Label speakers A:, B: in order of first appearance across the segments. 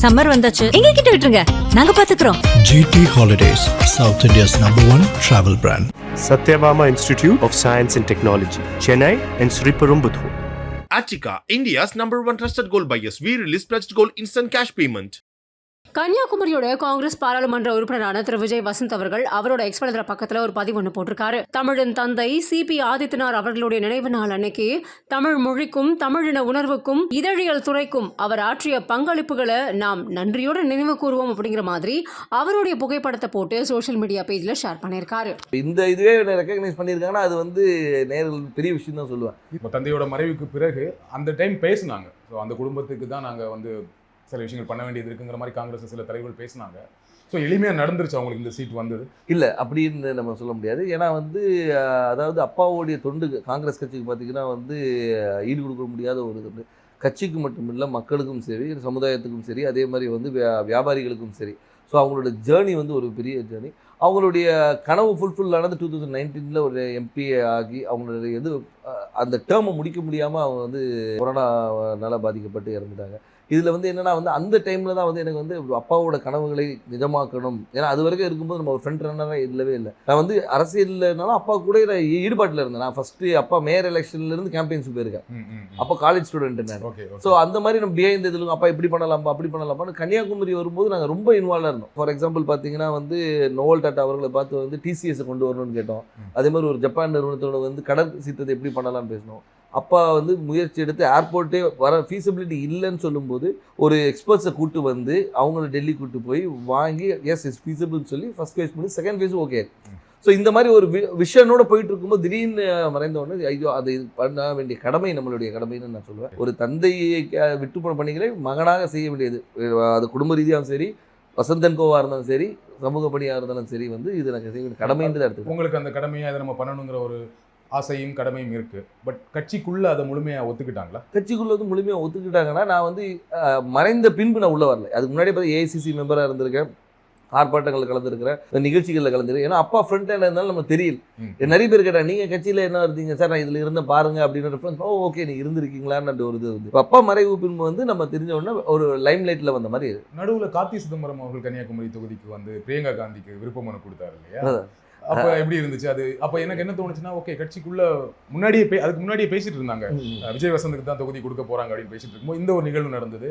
A: Summer வந்தாச்சு, எங்க கிட்ட விட்டுருங்க, நாங்க பாத்துக்கிறோம்.
B: GT Holidays, South India's #1 travel brand.
C: Satyabama Institute of Science and Technology, Chennai and Sri Perumbudur.
D: Achika, India's #1 trusted gold buyers. We release pledged gold instant cash payment.
E: கன்னியாகுமரியோட Congress பாராளுமன்ற உறுப்பினரான திரு விஜய் வசந்த் அவர்கள் அவரோட எக்ஸ்பலத்துல பக்கத்துல ஒரு பதிவு ஒன்று போட்டிருக்காரு. தமிழின் தந்தை CP ஆதித்தனார் அவர்களுடைய நினைவு நாள் அன்னைக்கு தமிழ் மொழிக்கும் தமிழின உணர்வுக்கும் இதழியல் துறைக்கும் அவர் ஆற்றிய பங்களிப்புகளை நாம் நன்றியோட நினைவு கூறுவோம் அப்படிங்கிற மாதிரி அவருடைய புகைப்படத்தை போட்டு சோஷியல் மீடியா பேஜ்ல ஷேர் பண்ணியிருக்காரு.
F: இந்த இதுவே ரெக்கக்னைஸ் பண்ணியிருக்காங்கன்னா அது நேரில் பெரிய விஷயம் தான் சொல்லுவேன்.
G: இப்போ தந்தையோட மறைவுக்கு பிறகு அந்த டைம் பேசினாங்க. ஸோ அந்த குடும்பத்துக்கு தான் நாங்கள் சில விஷயங்கள் பண்ண வேண்டியது இருக்குங்கிற மாதிரி காங்கிரஸ் சில தலைவர்கள் பேசினாங்க. ஸோ எளிமையாக நடந்துருச்சு அவங்களுக்கு இந்த சீட் வந்தது. இல்லை
F: அப்படின்னு நம்ம சொல்ல முடியாது. ஏன்னா அதாவது அப்பாவோடைய தொண்டு காங்கிரஸ் கட்சிக்கு பார்த்தீங்கன்னா ஈடு கொடுக்க முடியாத ஒரு தொண்டு. கட்சிக்கு மட்டும் இல்லை, மக்களுக்கும் சரி, சமுதாயத்துக்கும் சரி, அதே மாதிரி வியாபாரிகளுக்கும் சரி. ஸோ அவங்களோட ஜேர்னி ஒரு பெரிய ஜேர்னி. அவங்களுடைய கனவு ஃபுல்ஃபில் ஆனது 2019 ஒரு MP ஆகி அவங்களுடைய அந்த டேர்மை முடிக்க முடியாமல் அவங்க கொரோனாவால் பாதிக்கப்பட்டு இறந்துட்டாங்க. இதில் என்னென்னா அந்த டைமில் தான் எனக்கு அப்பாவோட கனவுகளை நிஜமாக்கணும். ஏன்னா அது வரைக்கும் இருக்கும்போது நம்ம ஒரு ஃப்ரண்ட் ரன்னராக இல்லவே இல்லை. நான் அரசியல்னாலும் அப்பா கூட ஈடுபாட்டில் இருந்தேன். நான் ஃபஸ்ட்டு அப்பா மேயர் எலெக்ஷன்லேருந்து கேம்பெயின்ஸ் போயிருக்கேன். அப்போ காலேஜ் ஸ்டூடெண்ட் நான். ஸோ அந்த மாதிரி நம்ம பிஹைண்ட் இதில் அப்பா இப்படி பண்ணலாமா அப்படி பண்ணலாமான்னு கன்னியாகுமரி வரும்போது நாங்கள் ரொம்ப இன்வால்வாக இருந்தோம். ஃபார் எக்ஸாம்பிள் பார்த்தீங்கன்னா நோவல் டாட்டா அவர்களை பார்த்து TCS கொண்டு வரணும்னு கேட்டோம். அதே மாதிரி ஒரு ஜப்பான் நிறுவனத்தோட கடல் சீற்றத்தை எப்படி பண்ணலாம்னு பேசினோம். அப்பா முயற்சி எடுத்து ஏர்போர்ட்டே வர ஃபீஸிபிலிட்டி இல்லைன்னு சொல்லும்போது ஒரு எக்ஸ்பர்ட்ஸை கூட்டு அவங்கள டெல்லி கூட்டு போய் வாங்கி இஸ் ஃபீஸிபிள்னு சொல்லி ஃபர்ஸ்ட் ஃபேஸ் பண்ணி செகண்ட் ஃபேஸும் ஓகே. ஸோ இந்த மாதிரி ஒரு விஷனோட போயிட்டு இருக்கும்போது திடீர்னு மறைந்த உடனே ஐயோ அது பண்ண வேண்டிய கடமை நம்மளுடைய கடமைன்னு நான் சொல்லுவேன். ஒரு தந்தையை விட்டு போன பணிகளை மகனாக செய்ய வேண்டியது. அது குடும்ப ரீதியாகவும் சரி, வசந்தன் கோவாக இருந்தாலும் சரி, சமூக பணியாக இருந்தாலும் சரி இது எனக்கு செய்ய வேண்டிய கடமைன்றது எடுத்து உங்களுக்கு
G: அந்த கடமையை அதை நம்ம பண்ணணுங்கிற ஒரு ஆசையும் கடமையும் இருக்கு. பட் கட்சிக்குள்ள அதை முழுமையாக ஒத்துக்கிட்டாங்களா?
F: கட்சிக்குள்ள முழுமையாக ஒத்துக்கிட்டாங்கன்னா நான் மறைந்த பின்பு நான் உள்ள வரல. அதுக்கு முன்னாடி AICC மெம்பராக இருந்திருக்கேன், ஆர்ப்பாட்டங்களில் கலந்துருக்கிறேன், நிகழ்ச்சிகளில் கலந்துருக்கேன். ஏன்னா அப்பா ஃப்ரண்ட் ஹேண்ட் இருந்தாலும் நம்ம தெரியல. நிறைய பேர் கேட்டாங்க நீங்கள் கட்சியில் என்ன இருந்தீங்க சார், நான் இதில் இருந்த பாருங்க அப்படின்னு ரெஃபரன்ஸ். ஓகே நீ இருந்திருக்கீங்களான்னு ஒரு இது அப்பா மறைவு பின்பு நம்ம தெரிஞ்ச உடனே ஒரு லைம் லைட்டில் வந்த மாதிரி.
G: நடுவில் கார்த்தி சிதம்பரம் அவர்கள் கன்னியாகுமரி தொகுதிக்கு பிரியங்கா காந்திக்கு விருப்ப மனு கொடுத்தாரு இல்லையா? அப்ப எப்படி இருந்துச்சு அது? அப்ப எனக்கு என்ன தோணுச்சுன்னா, ஓகே கட்சிக்குள்ள அதுக்கு முன்னாடியே பேசிட்டு இருந்தாங்க, விஜய் வசந்துக்கு தான் தொகுதி கொடுக்க போறாங்க அப்படின்னு பேசிட்டு இருக்கும்போது இந்த ஒரு நிகழ்வு நடந்தது.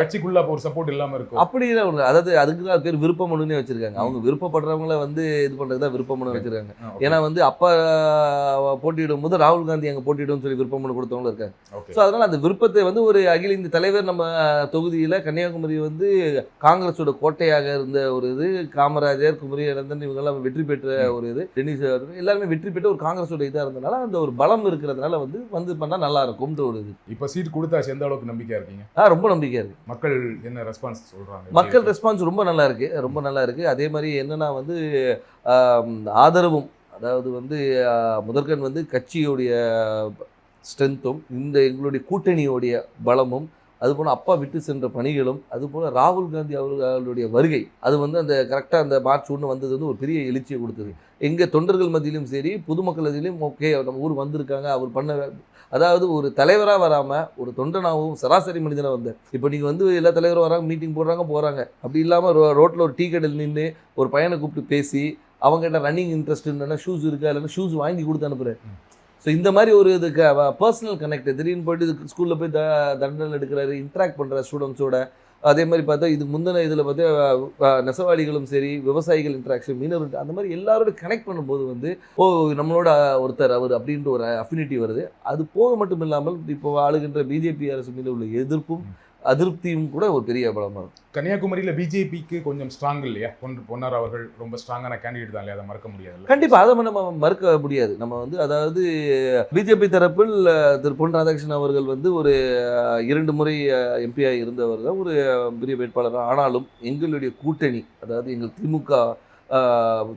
G: கட்சிக்குள்ள அப்போ ஒரு சப்போர்ட் இல்லாம இருக்கும்.
F: அப்படி இல்லை. அதாவது அதுக்கு தான் பேர் விருப்ப மனுன்னே வச்சிருக்காங்க. அவங்க விருப்பப்படுறவங்கள இது பண்றதுதான் விருப்ப மனு வச்சிருக்காங்க. ஏன்னா அப்பா போட்டியிடும் போது ராகுல் காந்தி அங்கே போட்டியிடும் சொல்லி விருப்ப மனு கொடுத்தவங்களும் இருக்காங்க. ஸோ அதனால அந்த விருப்பத்தை ஒரு அகில இந்த தலைவர் நம்ம தொகுதியில கன்னியாகுமரி காங்கிரஸோட கோட்டையாக இருந்த ஒரு காமராஜர், குமரி அனந்தன் இவங்கெல்லாம் வெற்றி பெற்ற ஒரு டென்னிஸ் எல்லாருமே வெற்றி பெற்று ஒரு காங்கிரஸோட இதாக இருந்தனால அந்த ஒரு பலம் இருக்கிறதுனால பண்ணா நல்லா இருக்கும்ன்ற ஒரு இது.
G: இப்போ சீட் கொடுத்தாச்சு, எந்த அளவுக்கு நம்பிக்கையா இருக்கீங்க?
F: ரொம்ப நம்பிக்கையா இருக்கு.
G: மக்கள் என்ன ரெஸ்பான்ஸ் சொல்றாங்க?
F: மக்கள் ரெஸ்பான்ஸ் ரொம்ப நல்லா இருக்கு, ரொம்ப நல்லா இருக்கு. அதே மாதிரி என்னன்னா ஆதரவும், அதாவது முதற்கண் கட்சியோடைய ஸ்ட்ரென்த்தும் எங்களுடைய கூட்டணியோடைய பலமும், அதுபோல் அப்பா விட்டு சென்ற பணிகளும், அதுபோல் ராகுல் காந்தி அவர்களுடைய வருகை அது அந்த கரெக்டாக அந்த மார்ச் 1 வந்தது ஒரு பெரிய எழுச்சியை கொடுத்தது. எங்கள் தொண்டர்கள் மத்தியிலும் சரி, பொதுமக்கள் மத்தியிலும் ஓகே நம்ம ஊர் வந்திருக்காங்க, அவர் பண்ண அதாவது ஒரு தலைவராக வராமல் ஒரு தொண்டனாகவும் சராசரி மனிதனாக வந்தார். இப்போ நீங்கள் எல்லா தலைவரும் வராங்க, மீட்டிங் போடுறாங்க. அப்படி இல்லாமல் ரோட்டில் ஒரு டீ கடையில் நின்று ஒரு பையனை கூப்பிட்டு பேசி அவங்ககிட்ட ரன்னிங் இன்ட்ரெஸ்ட் இல்லைன்னா ஷூஸ் இருக்கா இல்லைன்னா ஷூஸ் வாங்கி கொடுத்து அனுப்புகிறேன். ஸோ இந்த மாதிரி ஒரு இதுக்கு பர்சனல் கனெக்ட் திடீர்னு போய்ட்டு ஸ்கூலில் போய் தண்டனை எடுக்கிறாரு, இன்ட்ராக்ட் பண்ணுற ஸ்டூடெண்ட்ஸோட. அதே மாதிரி பார்த்தா இதுக்கு முந்தின இதில் பார்த்தா நெசவாளிகளும் சரி, விவசாயிகள் இன்ட்ராக்ஷன், மீனவர், அந்த மாதிரி எல்லாரோட கனெக்ட் பண்ணும்போது நம்மளோட ஒருத்தர் அவர் அப்படின்ற ஒரு அஃபினிட்டி வருது. அது போக மட்டும் இல்லாமல் இப்போ ஆளுகின்ற பிஜேபி அரசு மீது உள்ள எதிர்ப்பும் அதிருப்தியும் கூட ஒரு பெரிய பலமாக இருக்கும்.
G: கன்னியாகுமரியில் பிஜேபிக்கு கொஞ்சம் ஸ்ட்ராங் இல்லையா? பொன்னார் அவர்கள் ரொம்ப ஸ்ட்ராங்கான கேண்டிடேட் தான் இல்லையா? அதை மறக்க முடியாது.
F: கண்டிப்பாக அதை நம்ம மறுக்க முடியாது. நம்ம அதாவது பிஜேபி தரப்பில் திரு பொன் ராதாகிருஷ்ணன் அவர்கள் ஒரு 2 முறை MP இருந்தவர் தான், ஒரு பெரிய வேட்பாளர். ஆனாலும் எங்களுடைய கூட்டணி, அதாவது எங்கள் திமுக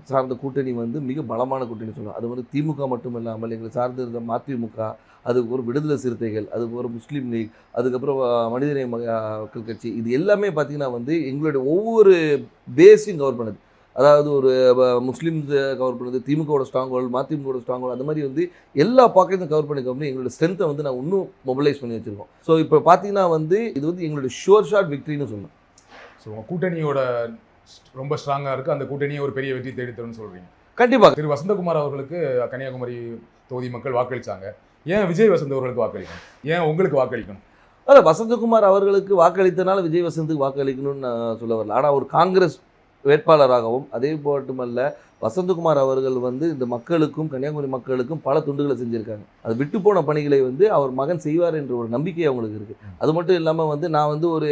F: சார்ந்த கூட்டணி மிக பலமான கூட்டணி சொல்லலாம். அது திமுக மட்டும் இல்லாமல் எங்களை சார்ந்து இருந்த மதிமுக, அதுக்கு ஒரு விடுதலை சிறுத்தைகள், அதுக்கு ஒரு முஸ்லீம் லீக், அதுக்கப்புறம் மனிதநேய மக்கள் கட்சி, இது எல்லாமே பார்த்திங்கன்னா எங்களுடைய ஒவ்வொரு பேஸையும் கவர் பண்ணுது. அதாவது ஒரு முஸ்லீம்ஸ் கவர் பண்ணுது, திமுகவோட ஸ்ட்ராங் ஹோல்டு, மதிமுகவோட ஸ்ட்ராங் ஹோல்டு, அந்த மாதிரி எல்லா பாக்கெட்டும் கவர் பண்ணிக்கோங்க. எங்களோட ஸ்ட்ரென்த்தை நான் இன்னும் மொபிலைஸ் பண்ணி வச்சுருக்கோம். ஸோ இப்போ பார்த்தீங்கன்னா இது எங்களுடைய ஷோர் ஷாட் விக்ட்ரின்னு சொல்லணும்.
G: ஸோ உங்கள் கூட்டணியோட ரொம்ப ஸ்ட்ராங்காக இருக்குது, அந்த கூட்டணியை ஒரு பெரிய வெற்றி தேடித்தரும்னு சொல்கிறீங்க.
F: கண்டிப்பாக
G: திரு வசந்தகுமார் அவர்களுக்கு கன்னியாகுமரி தொகுதி மக்கள் வாக்களித்தாங்க. ஏன் விஜய் வசந்த் அவர்களுக்கு வாக்களிக்கணும்? ஏன் உங்களுக்கு வாக்களிக்கணும்?
F: அதில் வசந்தகுமார் அவர்களுக்கு வாக்களித்தனால விஜய் வசந்துக்கு வாக்களிக்கணும்னு நான் சொல்ல வரல. ஆனால் ஒரு காங்கிரஸ் வேட்பாளராகவும் அதே மட்டுமல்ல வசந்தகுமார் அவர்கள் வந்து இந்த மக்களுக்கும் கன்னியாகுமரி மக்களுக்கும் பல துண்டுகளை செஞ்சுருக்காங்க. அது விட்டு போன பணிகளை வந்து அவர் மகன் செய்வார் என்ற ஒரு நம்பிக்கை அவங்களுக்கு இருக்குது. அது மட்டும் இல்லாமல் வந்து நான் வந்து ஒரு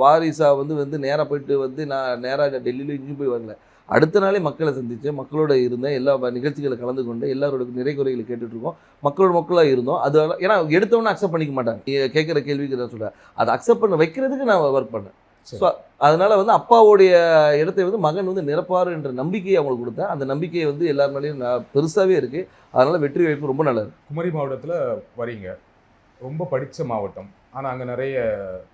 F: வாரிசாக வந்து நேராக போயிட்டு வந்து நான் நேராக டெல்லியில் இங்கேயும் போய் வரல. அடுத்த நாளே மக்களை சந்தித்தேன், மக்களோட இருந்தேன், எல்லா நிகழ்ச்சிகளை கலந்து கொண்டு எல்லாரோட நிறை குறைகளை கேட்டுட்ருக்கோம், மக்களாக இருந்தோம். அது ஏன்னா எடுத்தவொன்னே அக்செப்ட் பண்ணிக்க மாட்டாங்க. கேட்குற கேள்விக்கு நான் சொல்கிறேன், அதை அக்செப்ட் பண்ண வைக்கிறதுக்கு நான் ஒர்க் பண்ணேன். ஸோ அதனால் வந்து அப்பாவுடைய இடத்தை வந்து மகன் வந்து நிரப்பார் என்ற நம்பிக்கையை அவங்களுக்கு கொடுத்தேன். அந்த நம்பிக்கையை வந்து எல்லார் மேலேயும் பெருசாகவே இருக்குது. அதனால் வெற்றி வாய்ப்பு ரொம்ப நல்லா இருக்குது.
G: குமரி மாவட்டத்தில் வரீங்க, ரொம்ப படித்த மாவட்டம், ஆனால் அங்கே நிறைய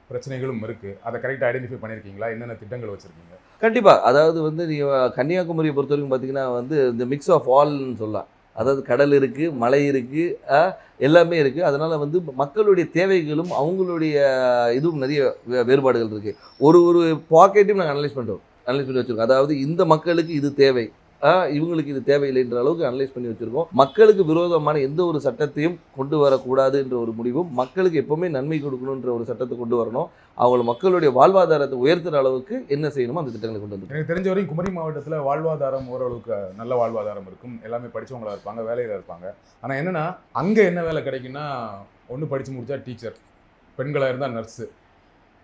G: பிரச்சனைகளும் இருக்குது. அதை கரெக்டாக ஐடென்டிஃபை பண்ணியிருக்கீங்களா? என்னென்ன திட்டங்கள் வச்சுருக்கீங்க?
F: கண்டிப்பாக. அதாவது வந்து நீங்கள் கன்னியாகுமரியை பொறுத்த வரைக்கும் பார்த்தீங்கன்னா வந்து இந்த மிக்ஸ் ஆஃப் ஆல்னு சொல்லலாம். அதாவது கடல் இருக்குது, மலை இருக்குது, எல்லாமே இருக்குது. அதனால் வந்து மக்களுடைய தேவைகளும் அவங்களுடைய இதுவும் நிறைய வேறுபாடுகள் இருக்குது. ஒரு பாக்கெட்டையும் நாங்கள் அனலைஸ் பண்ணி வச்சுருக்கோம். அதாவது இந்த மக்களுக்கு இது தேவை, இவங்களுக்கு இது தேவையில்லைன்ற அளவுக்கு அனலைஸ் பண்ணி வச்சுருக்கோம். மக்களுக்கு விரோதமான எந்த ஒரு சட்டத்தையும் கொண்டு வரக்கூடாது என்ற ஒரு முடிவும், மக்களுக்கு எப்போவுமே நன்மை கொடுக்கணுன்ற ஒரு சட்டத்தை கொண்டு வரணும். அவங்க மக்களுடைய வாழ்வாதாரத்தை உயர்த்துகிற அளவுக்கு என்ன செய்யணுமோ அந்த திட்டங்களை கொண்டு வந்து.
G: எனக்கு தெரிஞ்ச வரைக்கும் குமரி மாவட்டத்தில் வாழ்வாதாரம் ஓரளவுக்கு நல்ல வாழ்வாதாரம் இருக்கும். எல்லாமே படித்தவங்களாக இருப்பாங்க, வேலையில் இருப்பாங்க. ஆனால் என்னென்னா அங்கே என்ன வேலை கிடைக்குன்னா, ஒன்று படித்து முடித்தா டீச்சர், பெண்களாக இருந்தால் நர்ஸு,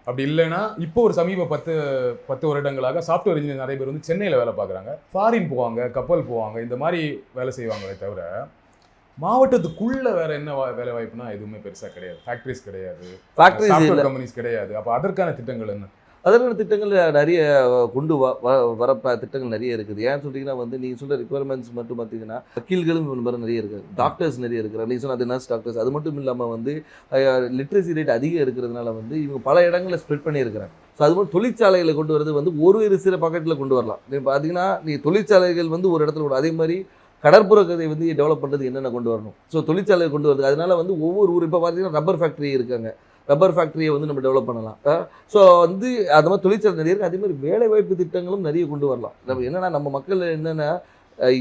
G: அப்படி இல்லைன்னா இப்போ ஒரு சமீப 10 வருடங்களாக சாஃப்ட்வேர் இன்ஜினியர் நிறைய பேர் வந்து சென்னையில் வேலை பார்க்குறாங்க, ஃபாரின் போவாங்க, கப்பல் போவாங்க, இந்த மாதிரி வேலை செய்வாங்களே தவிர மாவட்டத்துக்குள்ள வேற என்ன வேலை வாய்ப்புனா எதுவுமே பெருசாக கிடையாது. ஃபேக்ட்ரிஸ் கிடையாது, சாஃப்ட்வேர் கம்பெனிஸ் கிடையாது. அப்போ அதற்கான திட்டங்கள் என்ன?
F: அதற்கான திட்டங்கள் நிறைய கொண்டு வர திட்டங்கள் நிறைய இருக்குது. ஏன்னு சொல்லிங்கன்னா வந்து நீங்கள் சொல்கிற ரிக்குவயர்மெண்ட்ஸ் மட்டும் பார்த்தீங்கன்னா வக்கீல்களும் நிறைய இருக்குது, டாக்டர்ஸ் நிறைய இருக்கிறாங்க. நீங்கள் சொன்ன அது நர்ஸ் டாக்டர்ஸ். அது மட்டும் இல்லாமல் வந்து லிட்ரஸி ரேட் அதிகம் இருக்கிறதுனால வந்து இவங்க பல இடங்களில் ஸ்ப்ரெட் பண்ணியிருக்கிறாங்க. ஸோ அது மாதிரி தொழிற்சாலைகளை கொண்டு வரது வந்து ஒரு சில பாக்கெட்டில் கொண்டு வரலாம். நீங்கள் பார்த்தீங்கன்னா தொழிற்சாலைகள் வந்து ஒரு இடத்துல கூட, அதே மாதிரி கடற்புற கதை வந்து டெவலப் பண்ணுறது என்னென்ன கொண்டு வரணும். ஸோ தொழிற்சாலையை கொண்டு வருது. அதனால வந்து ஒவ்வொரு ஊர் இப்போ பார்த்தீங்கன்னா ரப்பர் ஃபேக்ட்ரி இருக்காங்க, ரப்பர் ஃபேக்ட்ரியை வந்து நம்ம டெவலப் பண்ணலாம். ஸோ வந்து அது மாதிரி தொழிற்சாலை நிறைய இருக்குது. அதே மாதிரி வேலைவாய்ப்பு திட்டங்களும் நிறைய கொண்டு வரலாம். நம்ம என்னென்னா நம்ம மக்கள் என்னென்னா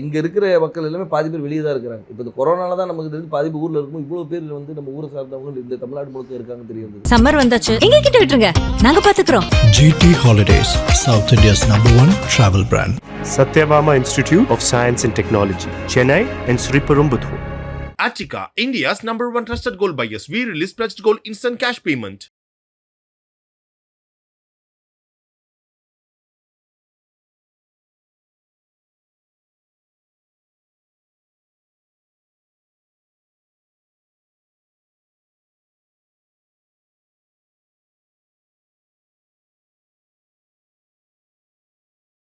F: இங்கே இருக்கிற மக்கள் எல்லாமே பாதி பேர் வெளியே தான் இருக்கிறாங்க. இப்போ இந்த கொரோனால தான் நமக்கு தெரிஞ்சு பாதி ஊரில் இருக்கும். இவ்வளோ பேர் வந்து நம்ம ஊரை சார்ந்தவங்க இந்த தமிழ்நாடு முழுக்க இருக்காங்க தெரியும்.
A: சம்மர் வந்தாச்சு, எங்க கிட்ட விட்டுருங்க, நாங்க பாத்துக்கிறோம்.
B: GT Holidays, South India's #1 travel brand.
C: Satyabama Institute of Science and Technology, Chennai and Sriperumbudur.
D: Achika, India's #1 trusted gold buyers. We release pledged gold instant cash payment.